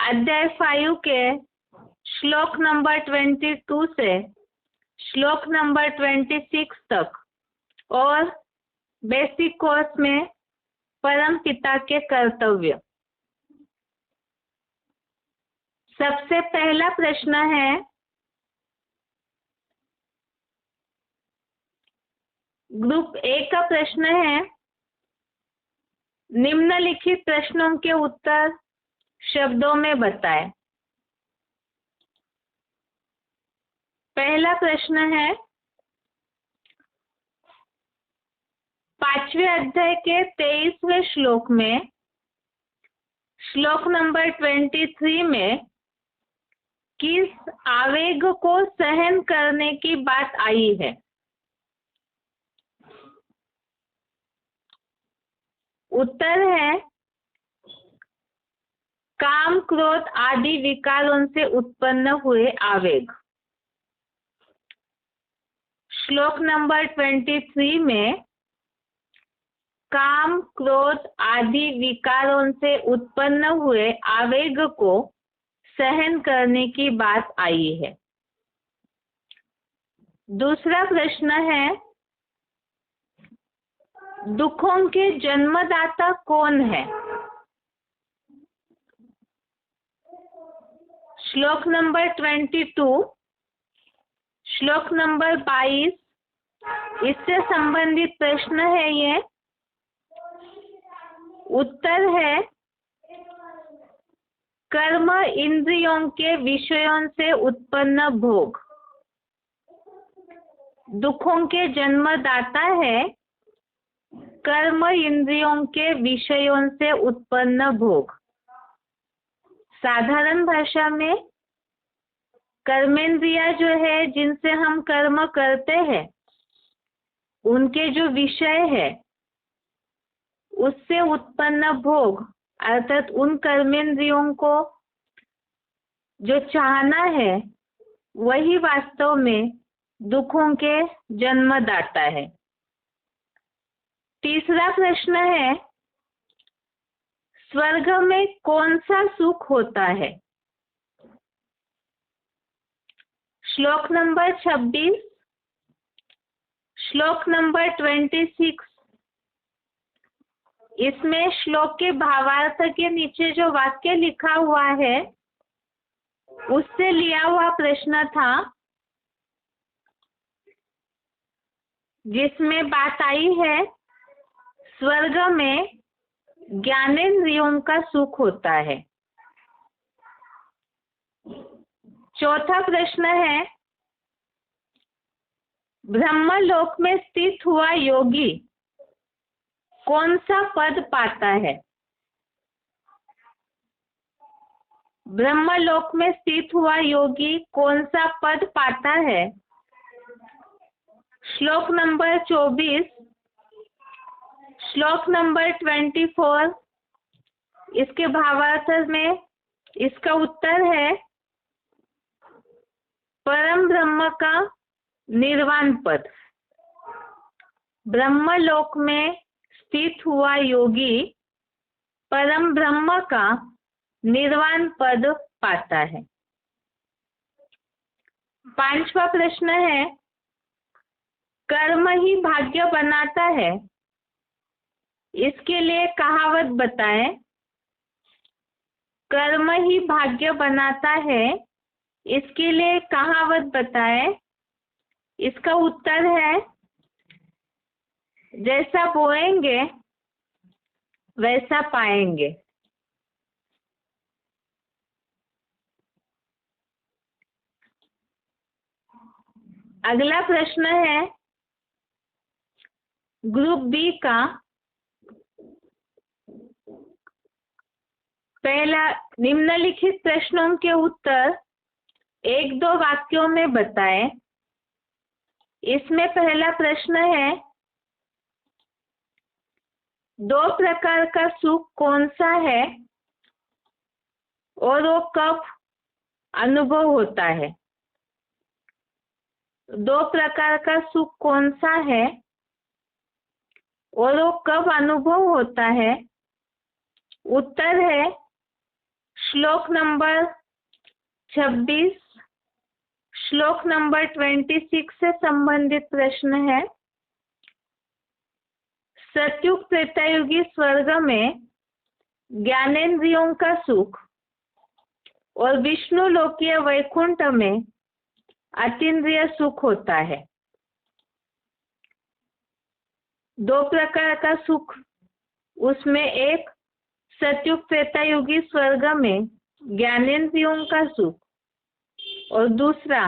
अध्याय 5 के श्लोक नंबर 22 से श्लोक नंबर 26 तक और बेसिक कोर्स में परम पिता के कर्तव्य। सबसे पहला प्रश्न है, ग्रुप ए का प्रश्न है, निम्नलिखित प्रश्नों के उत्तर शब्दों में बताएं। पहला प्रश्न है, 5वें अध्याय के 23वें श्लोक में श्लोक नंबर 23 में किस आवेग को सहन करने की बात आई है? उत्तर है काम, क्रोध आदि विकारों से उत्पन्न हुए आवेग। श्लोक नंबर 23 में काम, क्रोध आदि विकारों से उत्पन्न हुए आवेग को सहन करने की बात आई है। दूसरा प्रश्न है, दुखों के जन्मदाता कौन है? श्लोक नंबर 22, श्लोक नंबर 22, इससे संबंधित प्रश्न है ये। उत्तर है कर्म इंद्रियों के विषयों से उत्पन्न भोग। दुखों के जन्मदाता है कर्म इंद्रियों के विषयों से उत्पन्न भोग। साधारण भाषा में कर्मेंद्रिया जो है, जिनसे हम कर्म करते हैं, उनके जो विषय है उससे उत्पन्न भोग, अर्थात उन कर्मेंद्रियों को जो चाहना है वही वास्तव में दुखों के जन्मदाता है। तीसरा प्रश्न है, स्वर्ग में कौन सा सुख होता है? श्लोक नंबर 26, श्लोक नंबर 26, इसमें श्लोक के भावार्थ के नीचे जो वाक्य लिखा हुआ है उससे लिया हुआ प्रश्न था, जिसमें बात आई है स्वर्ग में ज्ञानेंद्रियों का सुख होता है। चौथा प्रश्न है, ब्रह्मलोक में स्थित हुआ योगी कौन सा पद पाता है? ब्रह्मलोक में स्थित हुआ योगी कौन सा पद पाता है? श्लोक नंबर 24, श्लोक नंबर 24, इसके भावार्थ में इसका उत्तर है परम ब्रह्म का निर्वाण पद। ब्रह्मलोक में स्थित हुआ योगी परम ब्रह्म का निर्वाण पद पाता है। पांचवा प्रश्न है, कर्म ही भाग्य बनाता है, इसके लिए कहावत बताएं। कर्म ही भाग्य बनाता है, इसके लिए कहावत बताएं। इसका उत्तर है जैसा बोएंगे वैसा पाएंगे। अगला प्रश्न है ग्रुप बी का। पहला, निम्नलिखित प्रश्नों के उत्तर 1-2 वाक्यों में बताएं। इसमें पहला प्रश्न है, 2 प्रकार का सुख कौन सा है और वो कब अनुभव होता है? 2 प्रकार का सुख कौन सा है और वो कब अनुभव होता है? उत्तर है श्लोक नंबर 26, श्लोक नंबर 26 से संबंधित प्रश्न है। सतयुग त्रेतायुगी स्वर्ग में ज्ञानेंद्रियों का सुख और विष्णु लोकीय वैकुंठ में अतीन्द्रिय सुख होता है। दो प्रकार का सुख, उसमें एक सतयुग त्रेतायुगी स्वर्ग में ज्ञानेंद्रियों का सुख और दूसरा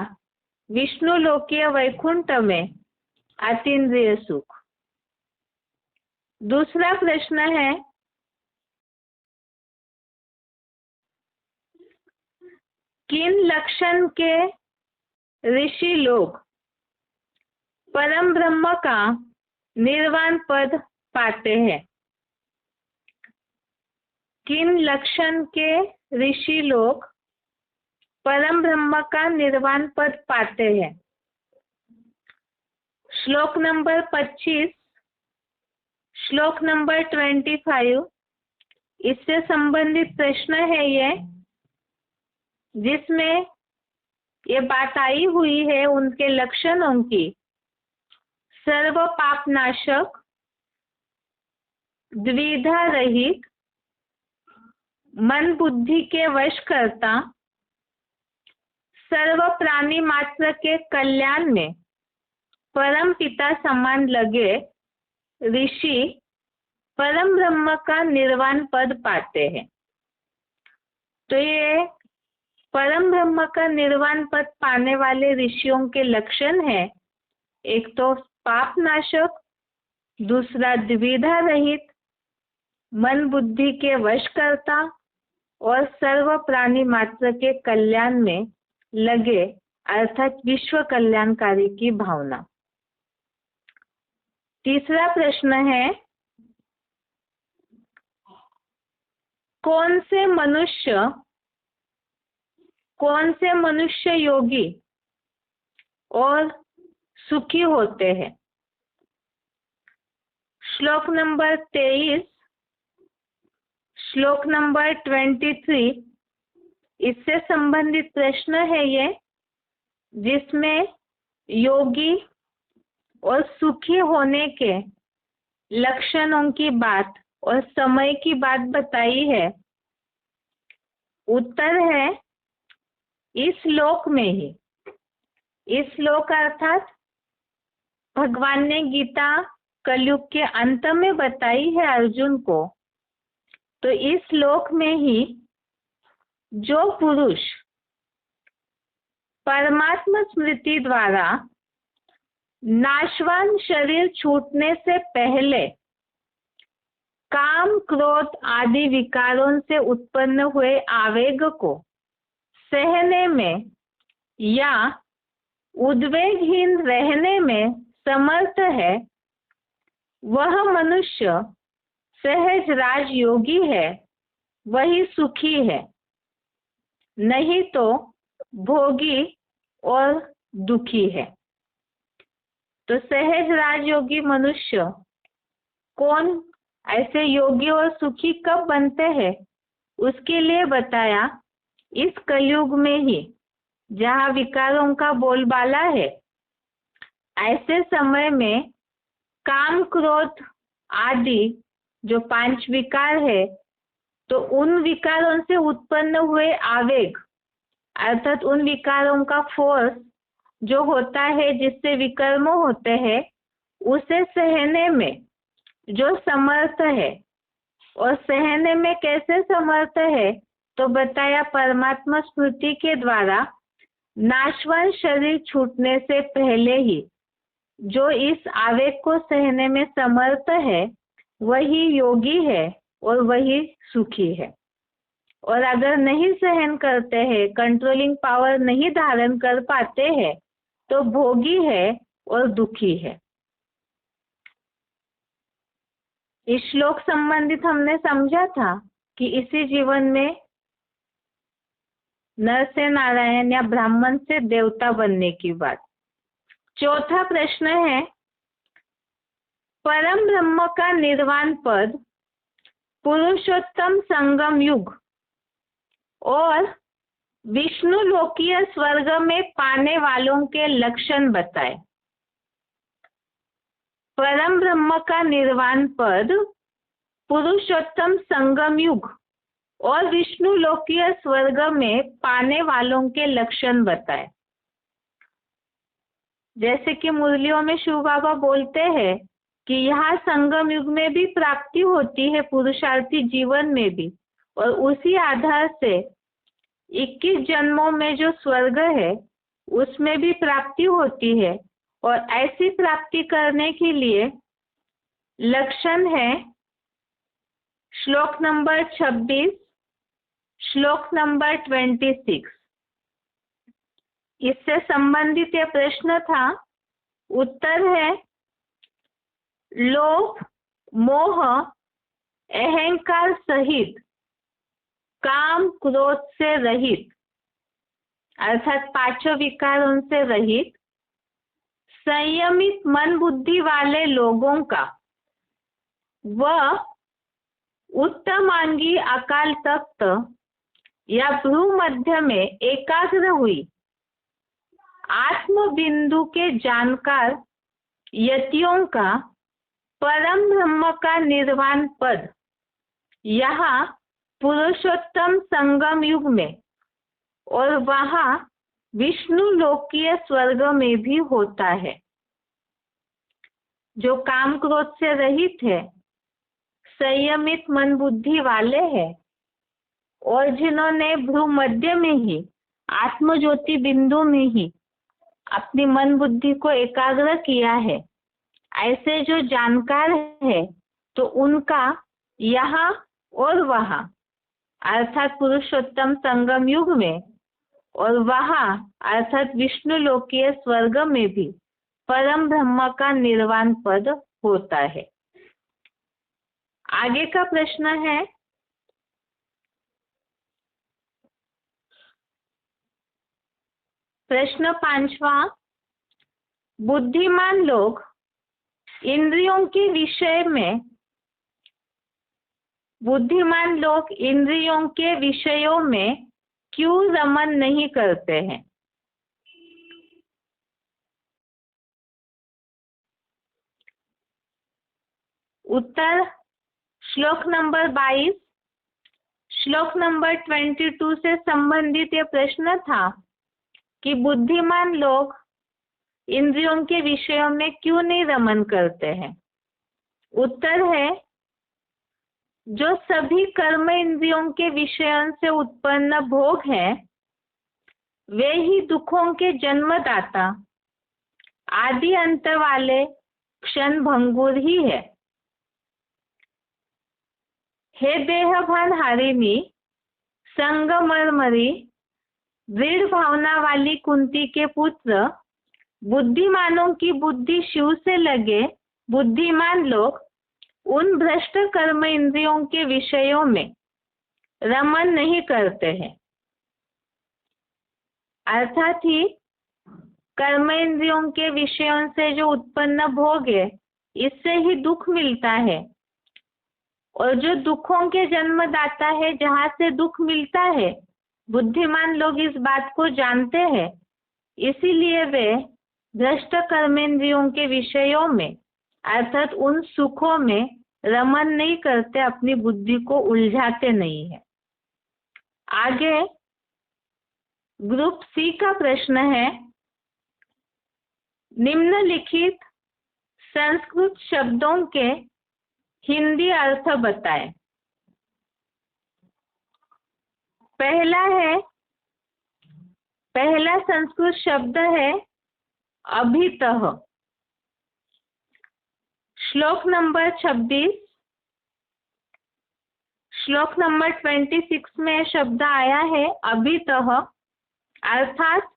विष्णु लोकीय वैकुंठ में अतीन्द्रिय सुख। दूसरा प्रश्न है, किन लक्षण के ऋषि लोग परम ब्रह्म का निर्वाण पद पाते हैं? किन लक्षण के ऋषि लोग परम ब्रह्म का निर्वाण पद पाते हैं? श्लोक नंबर 25, श्लोक नंबर 25, इससे संबंधित प्रश्न है ये, जिसमें ये बात आई हुई है उनके लक्षणों की। सर्व पाप नाशक, द्विधा रहित, मन बुद्धि के वश करता, सर्व प्राणी मात्र के कल्याण में परम पिता समान लगे ऋषि परम ब्रह्म का निर्वाण पद पाते हैं। तो ये परम ब्रह्म का निर्वाण पद पाने वाले ऋषियों के लक्षण है, एक तो पाप नाशक, दूसरा द्विधा रहित, मन बुद्धि के वश करता और सर्व प्राणी मात्र के कल्याण में लगे, अर्थात विश्व कल्याणकारी की भावना। तीसरा प्रश्न है, कौन से मनुष्य योगी और सुखी होते हैं? श्लोक नंबर 23, श्लोक नंबर 23, इससे संबंधित प्रश्न है ये, जिसमें योगी और सुखी होने के लक्षणों की बात और समय की बात बताई है। उत्तर है इस श्लोक में ही। इस श्लोक अर्थात भगवान ने गीता कलयुग के अंत में बताई है अर्जुन को। तो इस श्लोक में ही जो पुरुष परमात्मा स्मृति द्वारा नाशवान शरीर छूटने से पहले काम क्रोध आदि विकारों से उत्पन्न हुए आवेग को सहने में या उद्वेगहीन रहने में समर्थ है, वह मनुष्य सहज राजयोगी है, वही सुखी है, नहीं तो भोगी और दुखी है। तो सहज राजयोगी मनुष्य कौन, ऐसे योगी और सुखी कब बनते हैं, उसके लिए बताया इस कलयुग में ही, जहाँ विकारों का बोलबाला है। ऐसे समय में काम क्रोध आदि जो 5 विकार है, तो उन विकारों से उत्पन्न हुए आवेग, अर्थात उन विकारों का फोर्स जो होता है, जिससे विकर्म होते हैं, उसे सहने में जो समर्थ है। और सहने में कैसे समर्थ है, तो बताया परमात्मा स्मृति के द्वारा नाशवान शरीर छूटने से पहले ही जो इस आवेग को सहने में समर्थ है, वही योगी है और वही सुखी है। और अगर नहीं सहन करते हैं, कंट्रोलिंग पावर नहीं धारण कर पाते हैं, तो भोगी है और दुखी है। इस श्लोक संबंधित हमने समझा था कि इसी जीवन में नर से नारायण या ब्राह्मण से देवता बनने की बात। चौथा प्रश्न है, परम ब्रह्म का निर्वाण पद पुरुषोत्तम संगम युग और विष्णु लोकीय स्वर्ग में पाने वालों के लक्षण बताए। परम ब्रह्म का निर्वाण पद, पुरुषोत्तम संगम युग और विष्णु लोकीय स्वर्ग में पाने वालों के लक्षण बताए। जैसे कि मुरलियों में शिव बाबा बोलते हैं कि यहाँ संगम युग में भी प्राप्ति होती है, पुरुषार्थी जीवन में भी, और उसी आधार से 21 जन्मों में जो स्वर्ग है उसमें भी प्राप्ति होती है। और ऐसी प्राप्ति करने के लिए लक्षण है श्लोक नंबर 26, श्लोक नंबर 26। इससे संबंधित यह प्रश्न था। उत्तर है लोभ, मोह, अहंकार सहित काम क्रोध से रहित, अर्थात पांचों विकारों से रहित संयमित मन बुद्धि वाले लोगों का वह उत्तमांगी अकाल तख्त या भ्रू मध्य में एकाग्र हुई आत्म बिंदु के जानकार यतियों का परम ब्रह्म का निर्वाण पद यहाँ पुरुषोत्तम संगम युग में और वहाँ विष्णु लोकीय स्वर्ग में भी होता है। जो काम क्रोध से रहित है, संयमित मन बुद्धि वाले हैं और जिन्होंने भ्रू मध्य में ही आत्म ज्योति बिंदु में ही अपनी मन बुद्धि को एकाग्र किया है, ऐसे जो जानकार है तो उनका यहाँ और वहाँ अर्थात पुरुषोत्तम संगम युग में और वहाँ अर्थात विष्णु लोकीय स्वर्ग में भी परम ब्रह्म का निर्वाण पद होता है। आगे का प्रश्न है प्रश्न 5वां। बुद्धिमान लोग इंद्रियों के विषयों में क्यों रमन नहीं करते हैं? उत्तर श्लोक नंबर 22, श्लोक नंबर 22 से संबंधित यह प्रश्न था कि बुद्धिमान लोग इंद्रियों के विषयों में क्यों नहीं रमन करते हैं। उत्तर है जो सभी कर्म इंद्रियों के विषयों से उत्पन्न भोग है वे ही दुखों के जन्मदाता आदि अंत वाले क्षण भंगुर ही है। हे देहभान हारिणी संगमरमरी दृढ़ भावना वाली कुंती के पुत्र, बुद्धिमानों की बुद्धि शिव से लगे बुद्धिमान लोग उन भ्रष्ट कर्म इंद्रियों के विषयों में रमन नहीं करते हैं। अर्थात ही कर्म इंद्रियों के विषयों से जो उत्पन्न भोग है इससे ही दुख मिलता है, और जो दुखों के जन्मदाता है, जहाँ से दुख मिलता है, बुद्धिमान लोग इस बात को जानते हैं, इसीलिए वे भ्रष्ट कर्मेंद्रियों के विषयों में अर्थात उन सुखों में रमन नहीं करते, अपनी बुद्धि को उलझाते नहीं है। आगे ग्रुप सी का प्रश्न है निम्नलिखित संस्कृत शब्दों के हिंदी अर्थ बताएं। पहला संस्कृत शब्द है अभितः। श्लोक नंबर 26, श्लोक नंबर 26 में शब्द आया है अभितः, अर्थात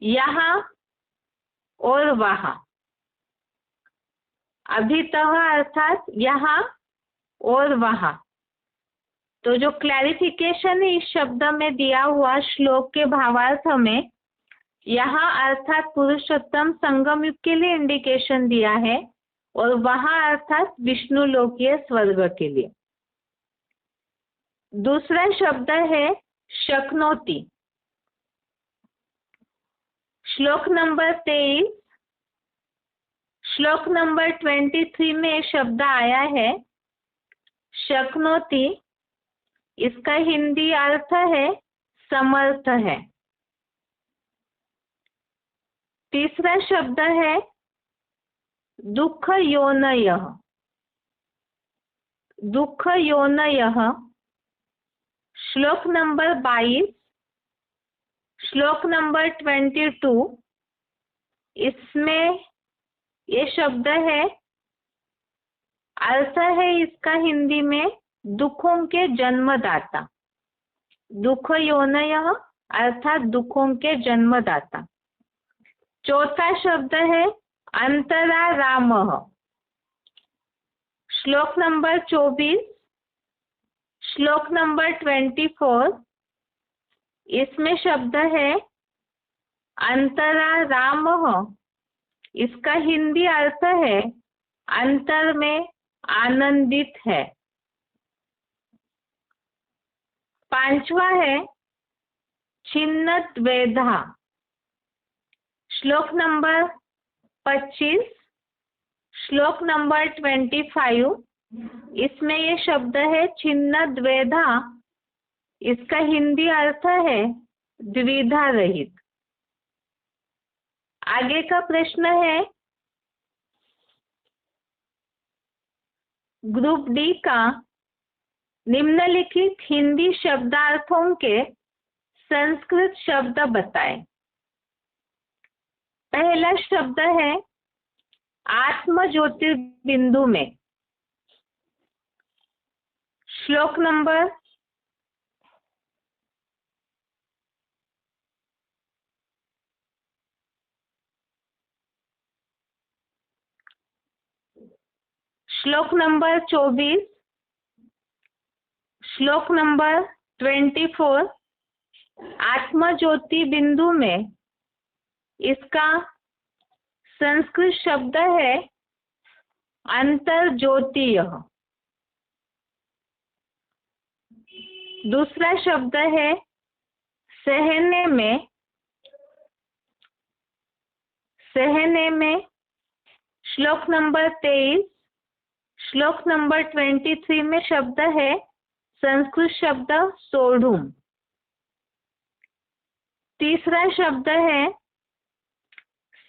यहाँ और वहाँ। अभितः अर्थात यहाँ और वहाँ। तो जो क्लैरिफिकेशन है इस शब्द में दिया हुआ श्लोक के भावार्थ में, यहाँ अर्थात पुरुषोत्तम संगम युग के लिए इंडिकेशन दिया है और वहाँ अर्थात विष्णु लोकीय स्वर्ग के लिए। दूसरा शब्द है शक्नोति। श्लोक नंबर 23, श्लोक नंबर 23 में शब्द आया है शक्नोति। इसका हिंदी अर्थ है समर्थ है। तीसरा शब्द है दुख योनयः। दुख योनयः श्लोक नंबर 22, श्लोक नंबर 22, इसमें ये शब्द है, अर्थ है इसका हिंदी में दुखों के जन्मदाता। दुख योनयः अर्थात दुखों के जन्मदाता। चौथा शब्द है अंतरारामः। श्लोक नंबर 24, श्लोक नंबर 24, इसमें शब्द है अंतरारामः। इसका हिंदी अर्थ है अंतर में आनंदित है। पांचवा है छिन्नद्वेधा। श्लोक नंबर 25, श्लोक नंबर 25, इसमें ये शब्द है छिन्नद्वेधा। इसका हिंदी अर्थ है द्विधा रहित। आगे का प्रश्न है ग्रुप डी का निम्नलिखित हिंदी शब्दार्थों के संस्कृत शब्द बताएं। पहला शब्द है आत्म ज्योतिर्बिंदु में। श्लोक नंबर श्लोक नंबर 24, श्लोक नंबर 24, आत्म ज्योति बिंदु में इसका संस्कृत शब्द है अंतर्ज्योतियः। दूसरा शब्द है सहने में। सहने में श्लोक नंबर 23, श्लोक नंबर 23 में शब्द है संस्कृत शब्द सोढ़ुम। तीसरा शब्द है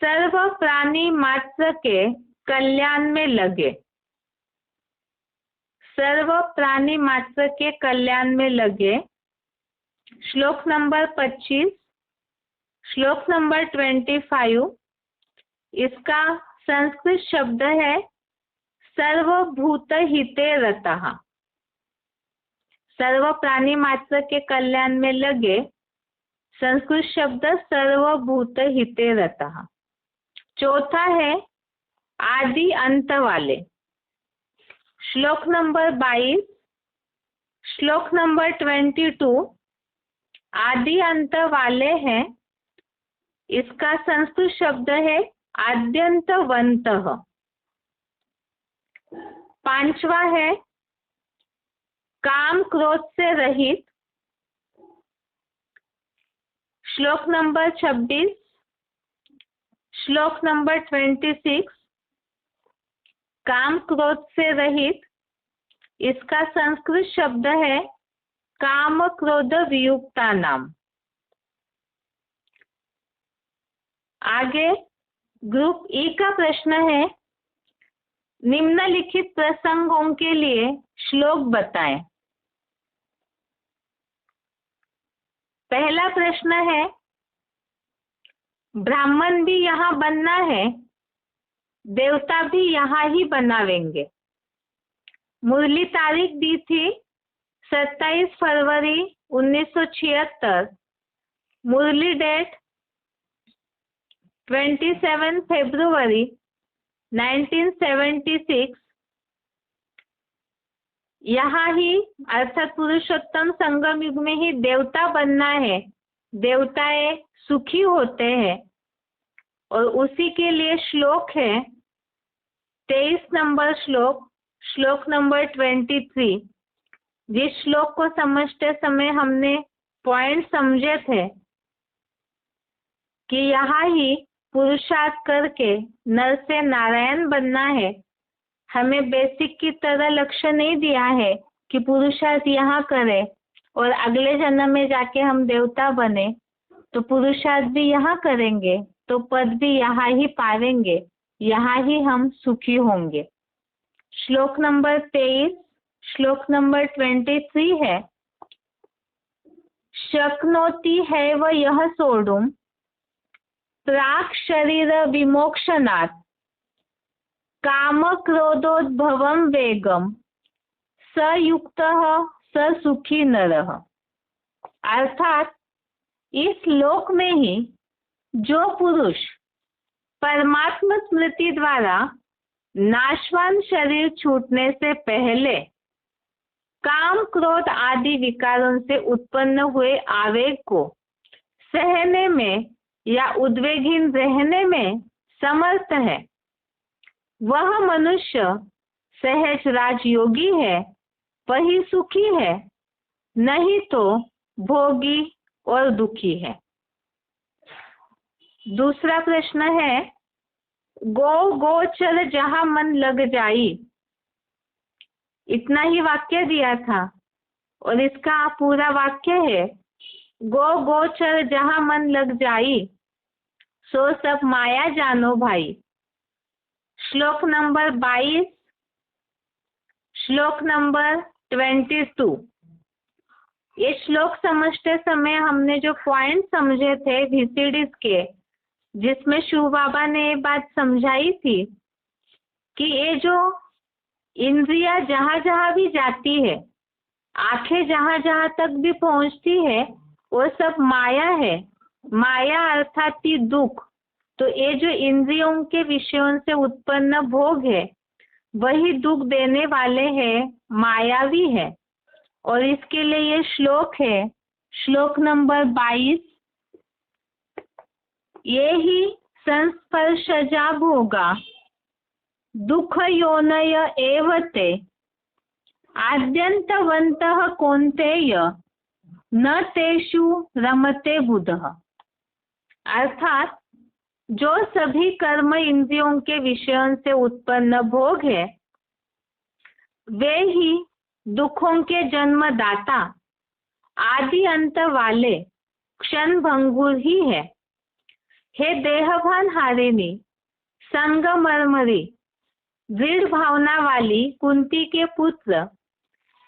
सर्व प्राणी मात्र के कल्याण में लगे। सर्व प्राणी मात्र के कल्याण में लगे। श्लोक नंबर 25, श्लोक नंबर 25, इसका संस्कृत शब्द है सर्वभूत हिते रतः। सर्व प्राणी मात्र के कल्याण में लगे, संस्कृत शब्द सर्वभूत हिते रतः। चौथा है आदि अंत वाले। श्लोक नंबर 22, श्लोक नंबर 22, आदि अंत वाले हैं। इसका संस्कृत शब्द है आद्यंतवन्तः। पांचवा है काम क्रोध से रहित। श्लोक नंबर 26, श्लोक नंबर 26, काम क्रोध से रहित। इसका संस्कृत शब्द है काम क्रोध वियुक्ता नाम। आगे ग्रुप ई का प्रश्न है निम्नलिखित प्रसंगों के लिए श्लोक बताएं। पहला प्रश्न है ब्राह्मण भी यहाँ बनना है, देवता भी यहाँ ही बनावेंगे। मुरली तारीख दी थी 27 फरवरी 1976, मुरली डेट 27 फरवरी 1976। यहाँ ही अर्थात पुरुषोत्तम संगम युग में ही देवता बनना है। देवताएं सुखी होते हैं और उसी के लिए श्लोक है 23 नंबर श्लोक, श्लोक नंबर 23। जिस श्लोक को समझते समय हमने पॉइंट समझे थे कि यहाँ ही पुरुषार्थ करके नर से नारायण बनना है। हमें बेसिक की तरह लक्ष्य नहीं दिया है कि पुरुषार्थ यहाँ करें और अगले जन्म में जाके हम देवता बने, तो पुरुषार्थ भी यहाँ करेंगे तो पद भी यहाँ ही पाएंगे, यहाँ ही हम सुखी होंगे। श्लोक नंबर 23, श्लोक नंबर 23 है, शक्नोति हैव यः सोढुं प्राक् शरीर विमोक्षणात् काम क्रोधोद्भवं वेगम स युक्तः स सुखी नरः। अर्थात इस लोक में ही जो पुरुष परमात्मा स्मृति द्वारा नाशवान शरीर छूटने से पहले काम क्रोध आदि विकारों से उत्पन्न हुए आवेग को सहने में या उद्वेगहीन रहने में समर्थ है, वह मनुष्य सहज राजयोगी है, वही सुखी है, नहीं तो भोगी और दुखी है। दूसरा प्रश्न है, गो गोचर जहां मन लग जाई। इतना ही वाक्य दिया था और इसका पूरा वाक्य है, गो गोचर जहां मन लग जाई सो सब माया जानो भाई। श्लोक नंबर 22, श्लोक नंबर 22। ये श्लोक समझते समय हमने जो पॉइंट समझे थे VCDs के, जिसमें शिव बाबा ने ये बात समझाई थी कि ये जो इंद्रिया जहां जहां भी जाती है, आंखें जहां जहां तक भी पहुंचती है, वो सब माया है। माया अर्थात ही दुख। तो ये जो इंद्रियों के विषयों से उत्पन्न भोग है, वही दुख देने वाले हैं, मायावी है। और इसके लिए ये श्लोक है, श्लोक नंबर 22, ये ही संस्पर्शजा भोगा दुख योनय एवते आद्यंतवन्तः कौन्तेय न तेषु रमते बुधः। अर्थात जो सभी कर्म इंद्रियों के विषयों से उत्पन्न भोग है, वे ही दुखों के जन्मदाता आदि अंत वाले क्षण भंगुर ही है। हे देहभान हारिणी, संगमरमरी, दृढ़ भावना वाली कुंती के पुत्र,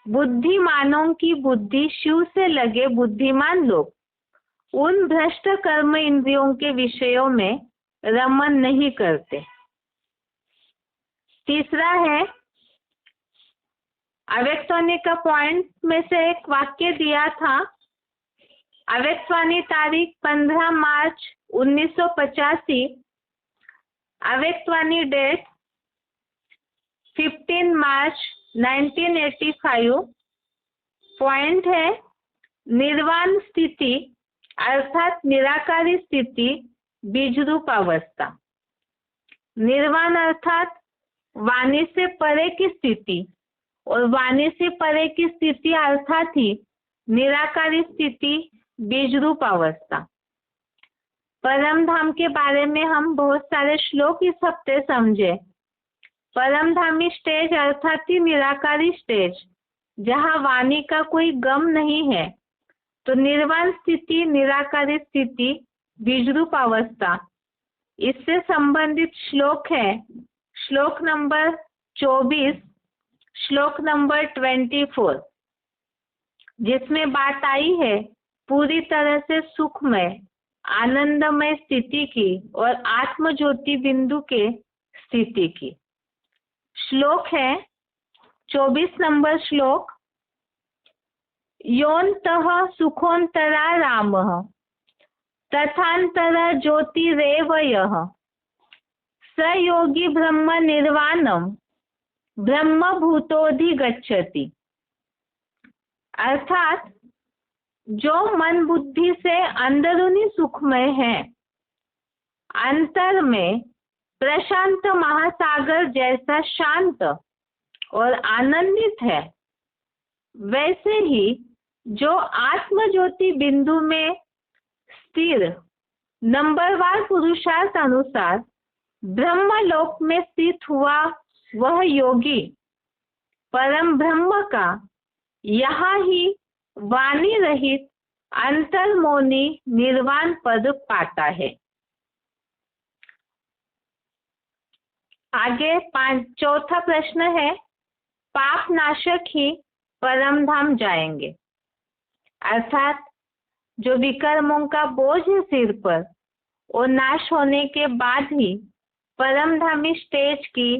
बुद्धिमानों की बुद्धि शिव से लगे बुद्धिमान लोग उन भ्रष्ट कर्म इंद्रियों के विषयों में रमन नहीं करते। तीसरा है, अव्यक्तवाणी का पॉइंट में से एक वाक्य दिया था, अव्यक्तवाणी तारीख 15 मार्च 1985, अव्यक्तवाणी डेट 15 मार्च 1985। पॉइंट है, निर्वाण स्थिति अर्थात निराकारी स्थिति बीजरूप अवस्था। निर्वाण अर्थात वाणी से परे की स्थिति, और वाणी से परे की स्थिति अर्थात ही निराकारी स्थिति बीजरूप अवस्था। परम धाम के बारे में हम बहुत सारे श्लोक इस हफ्ते समझे। परमधामी स्टेज अर्थात ही निराकारी स्टेज, जहाँ वाणी का कोई गम नहीं है। तो निर्वाण स्थिति, निराकारी स्थिति, बीजरूप अवस्था, इससे संबंधित श्लोक है श्लोक नंबर 24, श्लोक नंबर 24, जिसमें बात आई है पूरी तरह से सुखमय आनंदमय स्थिति की और आत्म ज्योति बिंदु के स्थिति की। श्लोक है 24 नंबर श्लोक, योऽन्तः सुखोऽन्तरा रामः तथान्तरा ज्योतिरेव यः स योगी ब्रह्म निर्वाणम ब्रह्म भूतोऽधिगच्छति। अर्थात जो मन बुद्धि से अंदरूनी सुखमय है, अंतर में प्रशांत महासागर जैसा शांत और आनंदित है, वैसे ही जो आत्म ज्योति बिंदु में स्थिर नंबरवार पुरुषार्थ अनुसार ब्रह्मलोक में स्थित हुआ वह योगी परम ब्रह्म का यहाँ ही वाणी रहित अंतर्मोनी निर्वाण पद पाता है। आगे चौथा प्रश्न है, पाप नाशक ही परम धाम जाएंगे, अर्थात जो विकर्मों का बोझ है सिर पर और नाश होने के बाद ही परमधामी स्टेज की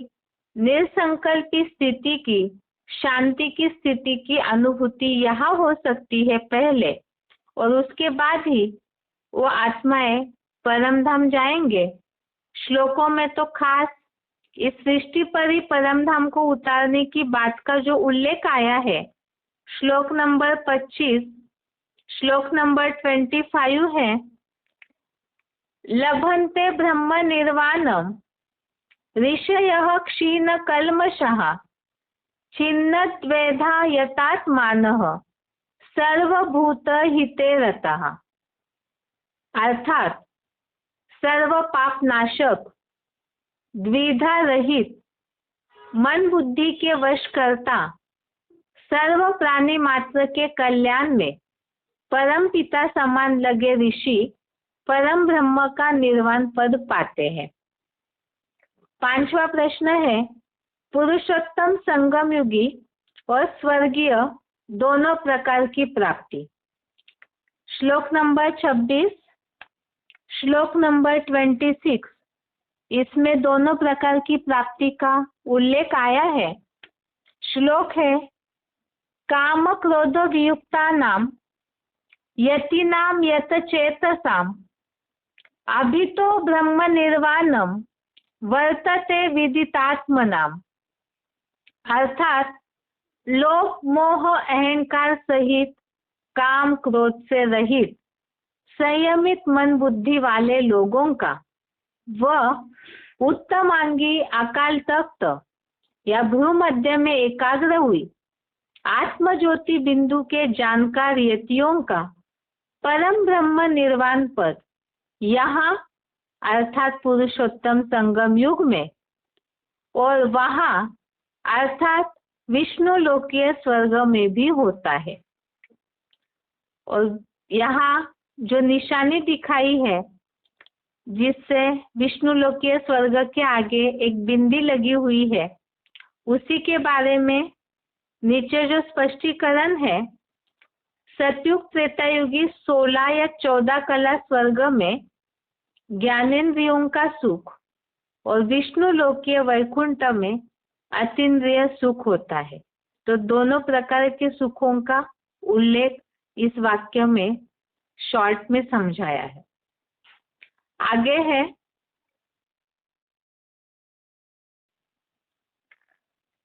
निर्संकल्पी स्थिति की शांति की स्थिति की अनुभूति यहाँ हो सकती है पहले, और उसके बाद ही वो आत्माएं परमधाम जाएंगे। श्लोकों में तो खास इस सृष्टि पर ही परमधाम को उतारने की बात का जो उल्लेख आया है, श्लोक नंबर 25, श्लोक नंबर 25 है, लभन्ते ब्रह्म निर्वाणम ऋषयः क्षीण कल्मषः छिन्नद्वेधा यतात्मानः सर्वभूत हिते रतः। अर्थात सर्व पाप नाशक, द्विधा रहित, मन बुद्धि के वश करता, सर्व प्राणी मात्र के कल्याण में परम पिता समान लगे ऋषि परम ब्रह्म का निर्वाण पद पाते हैं। 5वां प्रश्न है, पुरुषोत्तम संगम युगी और स्वर्गीय दोनों प्रकार की प्राप्ति। श्लोक नंबर 26, श्लोक नंबर 26, इसमें दोनों प्रकार की प्राप्ति का उल्लेख आया है। श्लोक है, काम क्रोध वियुक्ता नाम यतीनाम यत चेतसाम अभितो ब्रह्म निर्वाणम वर्तते विदितात्मनाम। अर्थात लोभ मोह अहंकार सहित काम क्रोध से रहित संयमित मन बुद्धि वाले लोगों का वह उत्तमांगी अकाल तख्त या भ्रू मध्य में एकाग्र हुई आत्म ज्योति बिंदु के जानकार यतियों का परम ब्रह्म निर्वाण पद यहाँ अर्थात पुरुषोत्तम संगम युग में और वहाँ अर्थात विष्णु लोकीय स्वर्ग में भी होता है। और यहाँ जो निशानी दिखाई है जिससे विष्णु लोकीय स्वर्ग के आगे एक बिंदी लगी हुई है, उसी के बारे में नीचे जो स्पष्टीकरण है, सतयुग त्रेतायुगी 16 या 14 कला स्वर्ग में ज्ञानेन्द्रियों का सुख और विष्णु लोकीय वैकुंठ में अतीन्द्रिय सुख होता है। तो दोनों प्रकार के सुखों का उल्लेख इस वाक्य में शॉर्ट में समझाया है। आगे है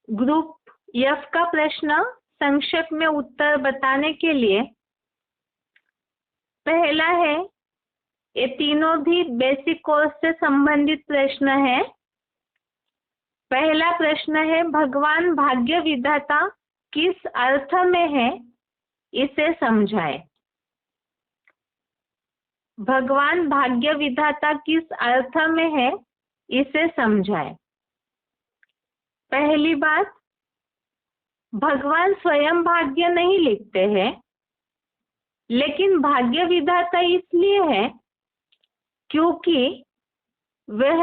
ग्रुप एफ का प्रश्न। संक्षेप में उत्तर बताने के लिए पहला है, ये तीनों भी बेसिक कोर्स से संबंधित प्रश्न है। पहला प्रश्न है, भगवान भाग्य विधाता किस अर्थ में है, इसे समझाए। भगवान भाग्य विधाता किस अर्थ में है, इसे समझाए। पहली बात, भगवान स्वयं भाग्य नहीं लिखते हैं, लेकिन भाग्य विधाता इसलिए है क्योंकि वह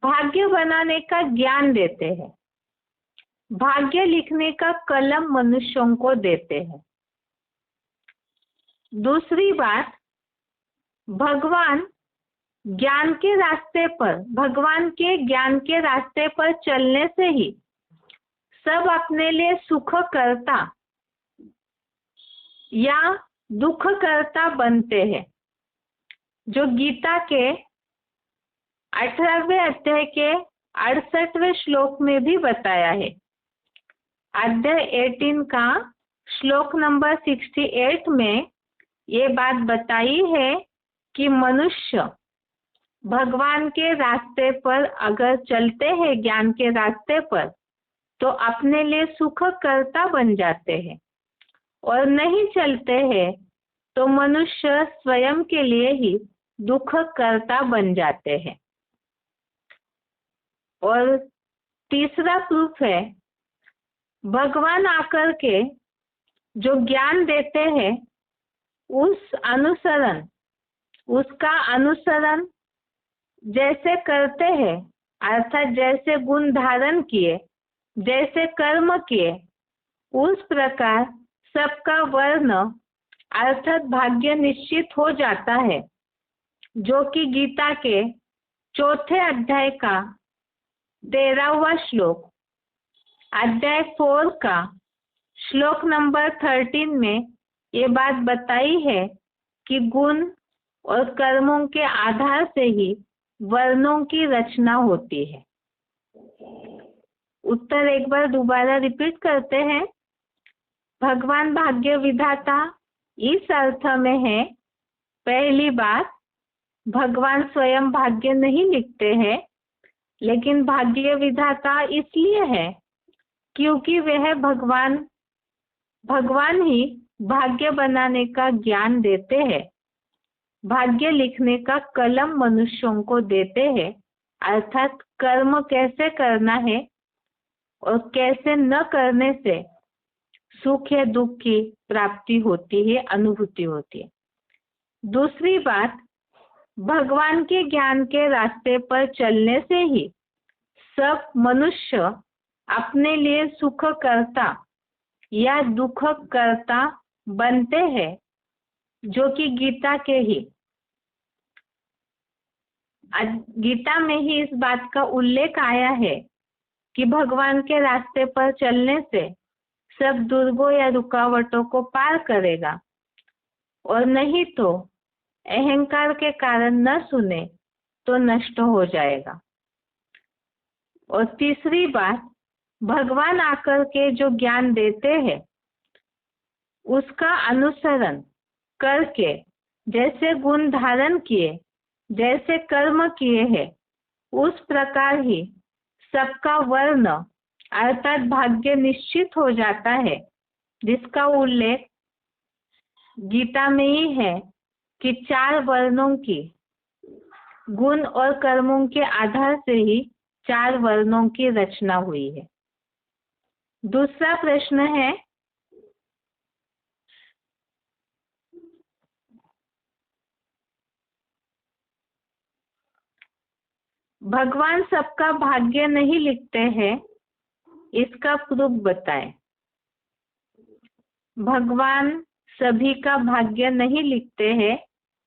भाग्य बनाने का ज्ञान देते हैं, भाग्य लिखने का कलम मनुष्यों को देते हैं। दूसरी बात, भगवान ज्ञान के रास्ते पर, भगवान के ज्ञान के रास्ते पर चलने से ही सब अपने लिए सुख करता या दुख करता बनते हैं, जो गीता के 18वें अध्याय के 68वें श्लोक में भी बताया है। अध्याय 18 का श्लोक नंबर 68 में ये बात बताई है कि मनुष्य भगवान के रास्ते पर अगर चलते हैं, ज्ञान के रास्ते पर, तो अपने लिए सुख करता बन जाते हैं और नहीं चलते हैं तो मनुष्य स्वयं के लिए ही दुख करता बन जाते हैं। और तीसरा प्रूफ है, भगवान आकर के जो ज्ञान देते हैं उसका अनुसरण जैसे करते हैं, अर्थात जैसे गुण धारण किए, जैसे कर्म किए, उस प्रकार सबका वर्ण अर्थात भाग्य निश्चित हो जाता है, जो कि गीता के 4 अध्याय का 13वां श्लोक, अध्याय 4 का श्लोक नंबर 13 में ये बात बताई है कि गुण और कर्मों के आधार से ही वर्णों की रचना होती है। उत्तर एक बार दोबारा रिपीट करते हैं। भगवान भाग्य विधाता इस अर्थ में है, पहली बात, भगवान स्वयं भाग्य नहीं लिखते हैं, लेकिन भाग्य विधाता इसलिए है क्योंकि वह भगवान ही भाग्य बनाने का ज्ञान देते हैं। भाग्य लिखने का कलम मनुष्यों को देते हैं, अर्थात कर्म कैसे करना है और कैसे न करने से सुख या दुख की प्राप्ति होती है, अनुभूति होती है। दूसरी बात, भगवान के ज्ञान के रास्ते पर चलने से ही सब मनुष्य अपने लिए सुख करता या दुख करता बनते हैं, जो कि गीता में ही इस बात का उल्लेख आया है कि भगवान के रास्ते पर चलने से सब दुर्गों या रुकावटों को पार करेगा, और नहीं तो अहंकार के कारण न सुने तो नष्ट हो जाएगा। और तीसरी बात, भगवान आकर के जो ज्ञान देते हैं उसका अनुसरण करके जैसे गुण धारण किए, जैसे कर्म किए हैं, उस प्रकार ही सबका वर्ण अर्थात भाग्य निश्चित हो जाता है, जिसका उल्लेख गीता में ही है कि 4 वर्णों की, गुण और कर्मों के आधार से ही 4 वर्णों की रचना हुई है। दूसरा प्रश्न है, भगवान सबका भाग्य नहीं लिखते हैं, इसका प्रूफ बताएं। भगवान सभी का भाग्य नहीं लिखते हैं,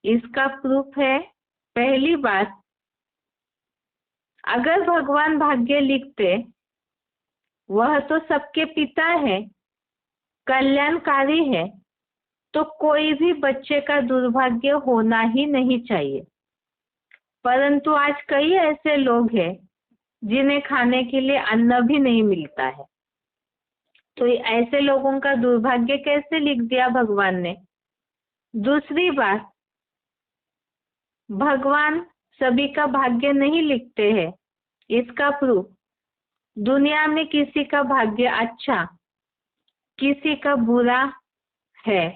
इसका प्रूफ है, पहली बात, अगर भगवान भाग्य लिखते, वह तो सबके पिता है, कल्याणकारी है, तो कोई भी बच्चे का दुर्भाग्य होना ही नहीं चाहिए। परंतु आज कई ऐसे लोग हैं जिन्हें खाने के लिए अन्न भी नहीं मिलता है, तो ऐसे लोगों का दुर्भाग्य कैसे लिख दिया भगवान ने। दूसरी बात, भगवान सभी का भाग्य नहीं लिखते हैं, इसका प्रूफ, दुनिया में किसी का भाग्य अच्छा, किसी का बुरा है,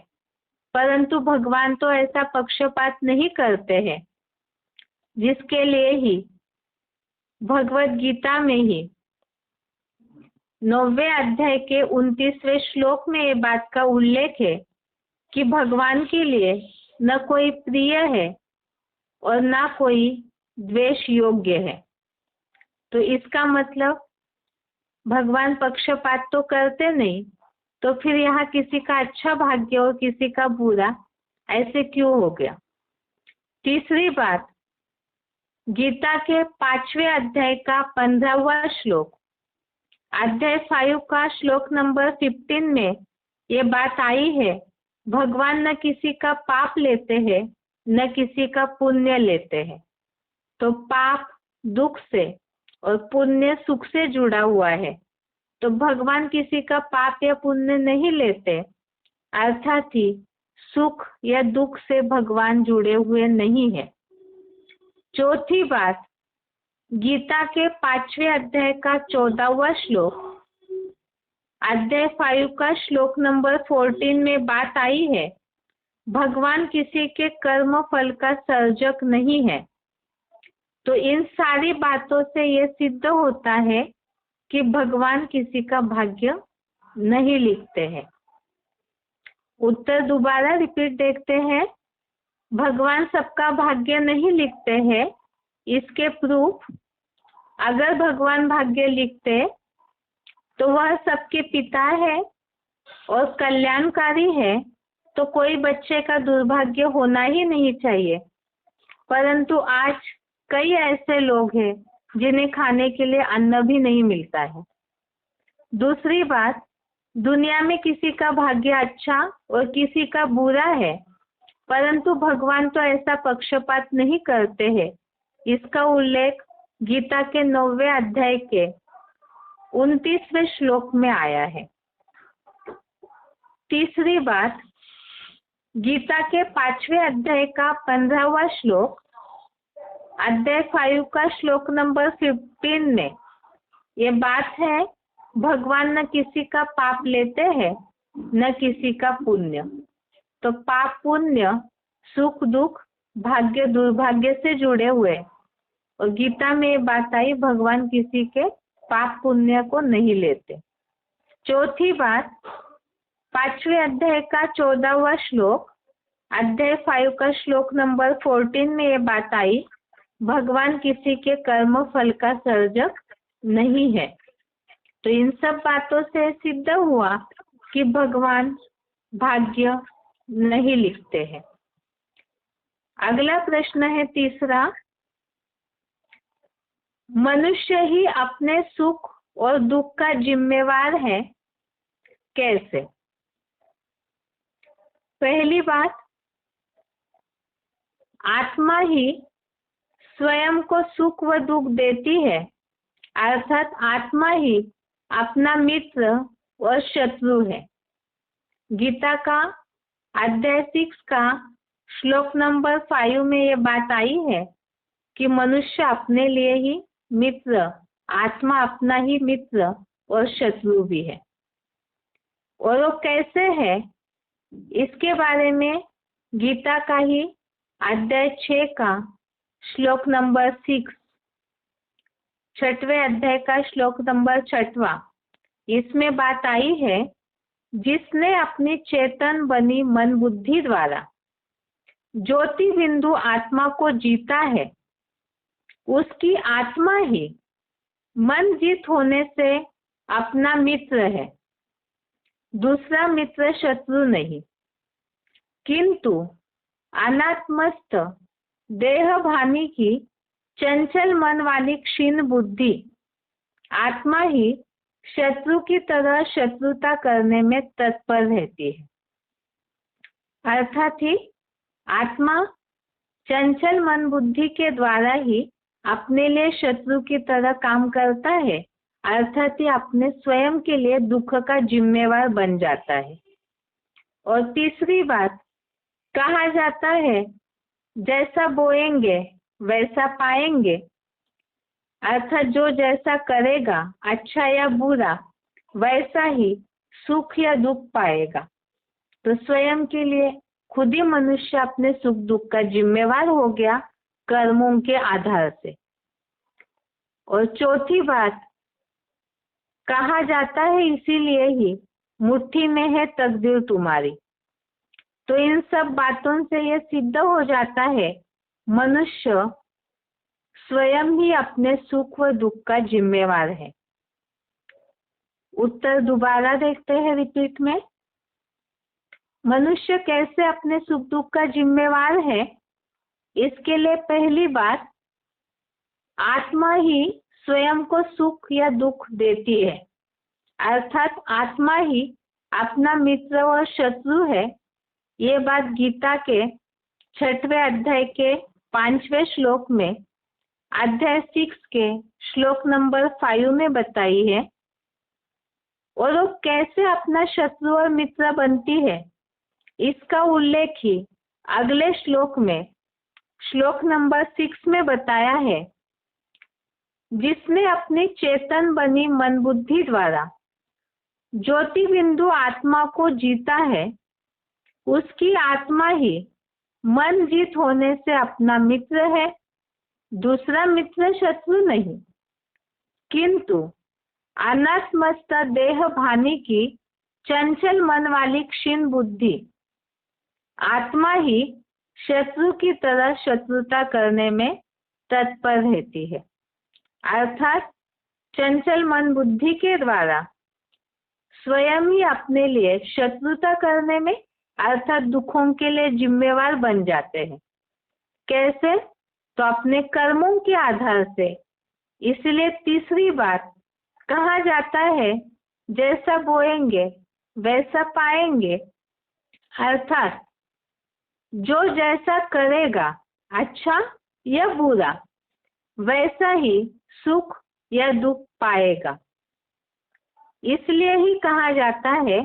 परंतु भगवान तो ऐसा पक्षपात नहीं करते हैं, जिसके लिए ही भगवत गीता में ही 9वें अध्याय के 29वें श्लोक में ये बात का उल्लेख है कि भगवान के लिए न कोई प्रिय है और ना कोई द्वेष योग्य है। तो इसका मतलब भगवान पक्षपात तो करते नहीं, तो फिर यहाँ किसी का अच्छा भाग्य और किसी का बुरा ऐसे क्यों हो गया। तीसरी बात, गीता के 5वें अध्याय का 15वां श्लोक, अध्याय 5 का श्लोक नंबर 15 में ये बात आई है, भगवान न किसी का पाप लेते हैं न किसी का पुण्य लेते हैं। तो पाप दुख से और पुण्य सुख से जुड़ा हुआ है, तो भगवान किसी का पाप या पुण्य नहीं लेते, अर्थात ही सुख या दुख से भगवान जुड़े हुए नहीं है। चौथी बात, गीता के 5वें अध्याय का 14वां श्लोक, अध्याय 5 का श्लोक नंबर 14 में बात आई है, भगवान किसी के कर्म फल का सर्जक नहीं है। तो इन सारी बातों से ये सिद्ध होता है कि भगवान किसी का भाग्य नहीं लिखते हैं। उत्तर दोबारा रिपीट देखते हैं। भगवान सबका भाग्य नहीं लिखते हैं। इसके प्रूफ, अगर भगवान भाग्य लिखते तो वह सबके पिता है और कल्याणकारी है, तो कोई बच्चे का दुर्भाग्य होना ही नहीं चाहिए। परंतु आज कई ऐसे लोग हैं जिन्हें खाने के लिए अन्न भी नहीं मिलता है। दूसरी बात, दुनिया में किसी का भाग्य अच्छा और किसी का बुरा है, परंतु भगवान तो ऐसा पक्षपात नहीं करते हैं। इसका उल्लेख गीता के 9वें अध्याय के 29वें श्लोक में आया है। तीसरी बात, गीता के 5वें अध्याय का 15वां श्लोक, अध्याय 5 का श्लोक नंबर 15 में ये बात है, भगवान न किसी का पाप लेते हैं न किसी का पुण्य। तो पाप पुण्य, सुख दुख, भाग्य दुर्भाग्य से जुड़े हुए, और गीता में ये बात आई, भगवान किसी के पाप पुण्य को नहीं लेते। चौथी बात, 5वें अध्याय का 14वां श्लोक, अध्याय 5 का श्लोक नंबर 14 में ये बात आई, भगवान किसी के कर्म फल का सर्जक नहीं है। तो इन सब बातों से सिद्ध हुआ कि भगवान भाग्य नहीं लिखते हैं। अगला प्रश्न है तीसरा, मनुष्य ही अपने सुख और दुख का जिम्मेवार है, कैसे? पहली बात, आत्मा ही स्वयं को सुख व दुख देती है, अर्थात आत्मा ही अपना मित्र और शत्रु है। गीता का अध्याय 6 का श्लोक नंबर 5 में ये बात आई है कि मनुष्य अपने लिए ही मित्र, आत्मा अपना ही मित्र और शत्रु भी है। और वो कैसे है, इसके बारे में गीता का ही अध्याय 6 का श्लोक नंबर 6, 6वें अध्याय का श्लोक नंबर 6वां, इसमें बात आई है, जिसने अपनी चेतन बनी मन बुद्धि द्वारा ज्योति बिंदु आत्मा को जीता है, उसकी आत्मा ही मन जीत होने से अपना मित्र है, दूसरा मित्र शत्रु नहीं। किंतु अनात्मस्थ देह भानी की चंचल मन वाली क्षीण बुद्धि आत्मा ही शत्रु की तरह शत्रुता करने में तत्पर रहती है। अर्थात ही आत्मा चंचल मन बुद्धि के द्वारा ही अपने लिए शत्रु की तरह काम करता है, अर्थात ही अपने स्वयं के लिए दुख का जिम्मेवार बन जाता है। और तीसरी बात, कहा जाता है, जैसा बोएंगे वैसा पाएंगे, अर्थात जो जैसा करेगा अच्छा या बुरा, वैसा ही सुख या दुख पाएगा। तो स्वयं के लिए खुद ही मनुष्य अपने सुख दुख का जिम्मेवार हो गया कर्मों के आधार से। और चौथी बात, कहा जाता है इसीलिए ही मुट्ठी में है तकदीर तुम्हारी। तो इन सब बातों से यह सिद्ध हो जाता है, मनुष्य स्वयं ही अपने सुख व दुख का जिम्मेवार है। उत्तर दोबारा देखते हैं रिपीट में। मनुष्य कैसे अपने सुख दुख का जिम्मेवार है? इसके लिए पहली बात, आत्मा ही स्वयं को सुख या दुख देती है, अर्थात आत्मा ही अपना मित्र और शत्रु है। ये बात गीता के 6वें अध्याय के 5वें श्लोक में अध्याय 6 के श्लोक नंबर 5 में बताई है। और वो कैसे अपना शत्रु और मित्र बनती है, इसका उल्लेख ही अगले श्लोक में श्लोक नंबर 6 में बताया है, जिसने अपनी चेतन बनी मन बुद्धि द्वारा ज्योति बिंदु आत्मा को जीता है, उसकी आत्मा ही मन जीत होने से अपना मित्र है, दूसरा मित्र शत्रु नहीं। किंतु अनस्मस्त देह भानी की चंचल मन वाली क्षीण बुद्धि आत्मा ही शत्रु की तरह शत्रुता करने में तत्पर रहती है। अर्थात चंचल मन बुद्धि के द्वारा स्वयं ही अपने लिए शत्रुता करने में अर्थात दुखों के लिए जिम्मेवार बन जाते हैं। कैसे? तो अपने कर्मों के आधार से। इसलिए तीसरी बात कहा जाता है, जैसा बोएंगे वैसा पाएंगे। अर्थात जो जैसा करेगा, अच्छा या बुरा, वैसा ही सुख या दुख पाएगा। इसलिए ही कहा जाता है,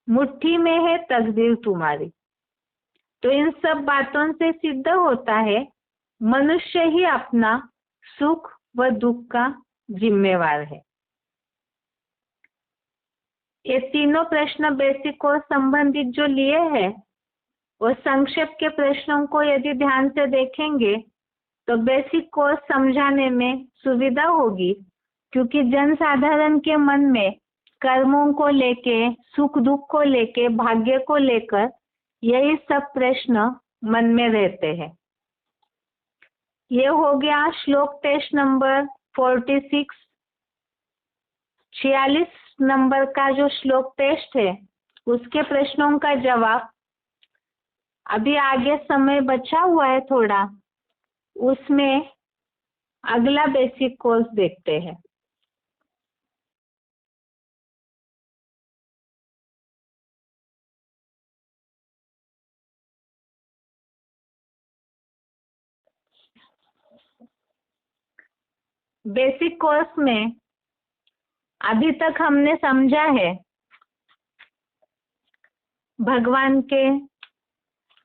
मुट्ठी में है तकदीर तुम्हारी। तो इन सब बातों से सिद्ध होता है, मनुष्य ही अपना सुख व दुख का जिम्मेवार है। ये तीनों प्रश्न बेसिक कोर्स संबंधित जो लिए हैं, वो संक्षेप के प्रश्नों को यदि ध्यान से देखेंगे तो बेसिक कोर्स समझाने में सुविधा होगी, क्योंकि जनसाधारण के मन में कर्मों को लेके, सुख दुख को लेके, भाग्य को लेकर यही सब प्रश्न मन में रहते हैं। ये हो गया श्लोक टेस्ट नंबर 46। 46 नंबर का जो श्लोक टेस्ट है, उसके प्रश्नों का जवाब अभी आगे समय बचा हुआ है थोड़ा, उसमें अगला बेसिक कोर्स देखते हैं। बेसिक कोर्स में अभी तक हमने समझा है भगवान के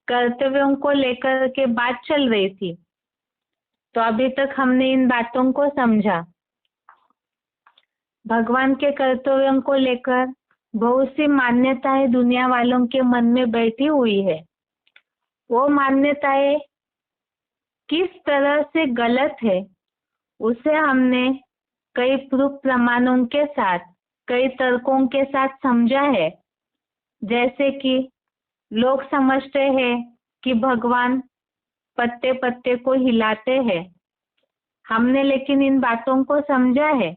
कर्तव्यों को लेकर के बात चल रही थी, तो अभी तक हमने इन बातों को समझा। भगवान के कर्तव्यों को लेकर बहुत सी मान्यताएं दुनिया वालों के मन में बैठी हुई है। वो मान्यताएं किस तरह से गलत है, उसे हमने कई प्रूफ प्रमाणों के साथ, कई तर्कों के साथ समझा है। जैसे कि लोग समझते हैं कि भगवान पत्ते पत्ते को हिलाते हैं। हमने लेकिन इन बातों को समझा है